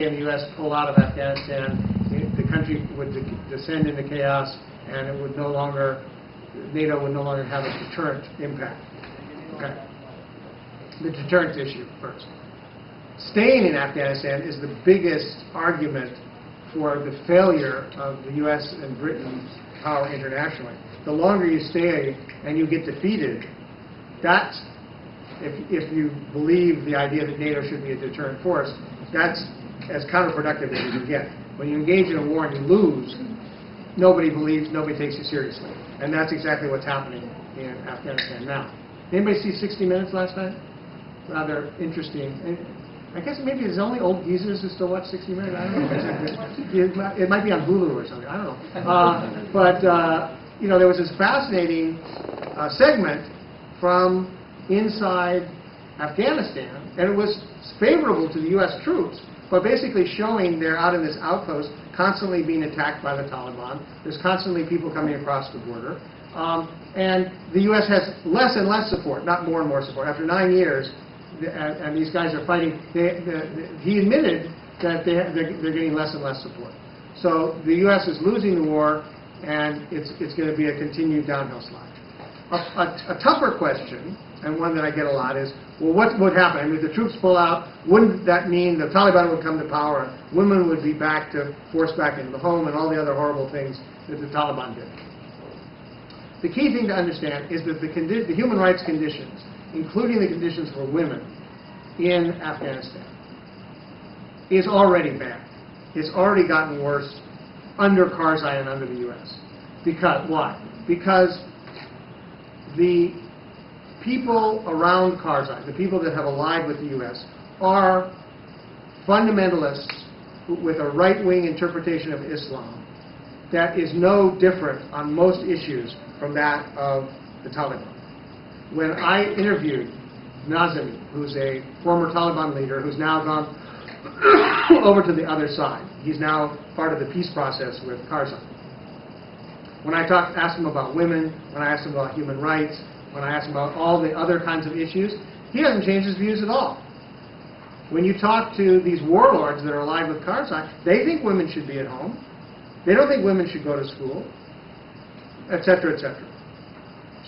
and the U.S. pull out of Afghanistan, the country would descend into chaos, and it would no longer, NATO would no longer have a deterrent impact. Okay. The deterrence issue first. Staying in Afghanistan is the biggest argument for the failure of the U.S. and Britain's power internationally. The longer you stay and you get defeated, that's, if you believe the idea that NATO should be a deterrent force, that's as counterproductive as you can get. When you engage in a war and you lose, nobody takes you seriously. And that's exactly what's happening in Afghanistan now. Anybody see 60 Minutes last night? Rather interesting. I guess maybe it's only old geezers who still watch 60 Minutes. I don't know. It might be on Hulu or something. I don't know. But you know, there was this fascinating segment from inside Afghanistan, and it was favorable to the U.S. troops, but basically showing they're out in this outpost, constantly being attacked by the Taliban. There's constantly people coming across the border. And the U.S. has less and less support, not more and more support. After 9 years, and these guys are fighting, he admitted that they're getting less and less support. So the U.S. is losing the war, and it's going to be a continued downhill slide. A tougher question, and one that I get a lot, is, well, what would happen? I mean, if the troops pull out, wouldn't that mean the Taliban would come to power, women would be forced back into the home, and all the other horrible things that the Taliban did? The key thing to understand is that the human rights conditions, including the conditions for women in Afghanistan, is already bad. It's already gotten worse under Karzai and under the U.S. Because, why? Because the people around Karzai, the people that have allied with the U.S., are fundamentalists with a right-wing interpretation of Islam that is no different on most issues from that of the Taliban. When I interviewed Nazemi, who's a former Taliban leader who's now gone over to the other side, he's now part of the peace process with Karzai. When I asked him about women, when I asked him about human rights, when I asked him about all the other kinds of issues, he hasn't changed his views at all. When you talk to these warlords that are allied with Karzai, they think women should be at home. They don't think women should go to school, etc., etc.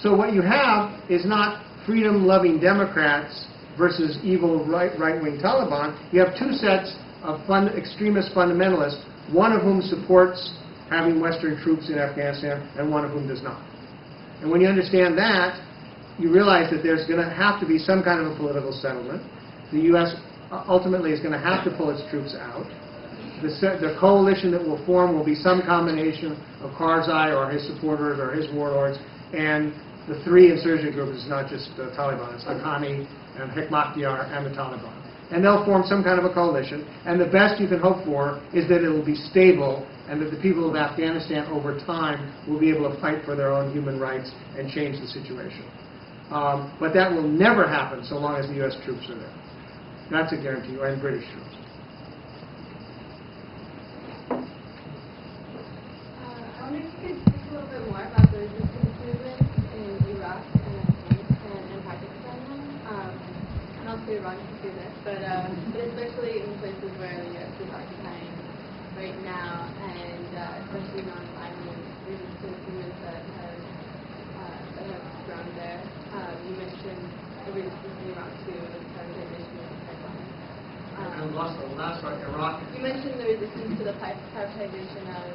So what you have is not freedom-loving Democrats versus evil right-wing Taliban. You have two sets of extremist fundamentalists, one of whom supports having Western troops in Afghanistan and one of whom does not. And when you understand that, you realize that there's going to have to be some kind of a political settlement. The U.S. ultimately is going to have to pull its troops out. The coalition that will form will be some combination of Karzai or his supporters or his warlords and the three insurgent groups. It's not just the Taliban. It's Haqqani and Hekmatyar and the Taliban. And they'll form some kind of a coalition. And the best you can hope for is that it will be stable and that the people of Afghanistan over time will be able to fight for their own human rights and change the situation. But that will never happen so long as the U.S. troops are there. That's a guarantee, and British troops. I wonder if you could speak a little bit more about the resistance movement in Iraq and Afghanistan and Pakistan, and also Iran too there, but especially in places where the U.S. is occupying right now, and especially non-violent resistance movements that have grown there. You mentioned the resistance in Iraq to privatization of the pipeline. I lost the last part. Iraq. You mentioned the resistance to the privatization of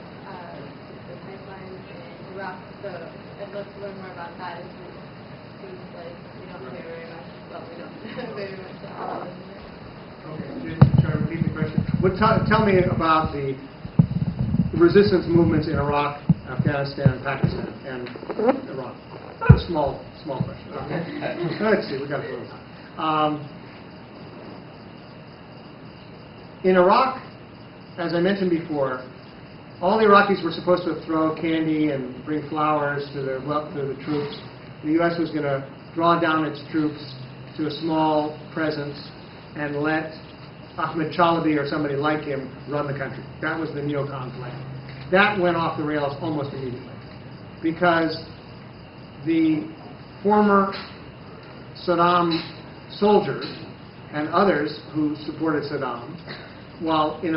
the pipelines in Iraq, so I'd love to learn more about that. It seems like we don't hear very much. Well, we don't very much at all. Okay, just try to repeat the question. Tell me about the resistance movements in Iraq, Afghanistan, Pakistan, and Iran. A small question. Okay. Let's see, we got a little time. In Iraq, as I mentioned before, all the Iraqis were supposed to throw candy and bring flowers to the troops. The U.S. was going to draw down its troops to a small presence and let Ahmed Chalabi or somebody like him run the country. That was the neocon plan. That went off the rails almost immediately because the former Saddam soldiers and others who supported Saddam while in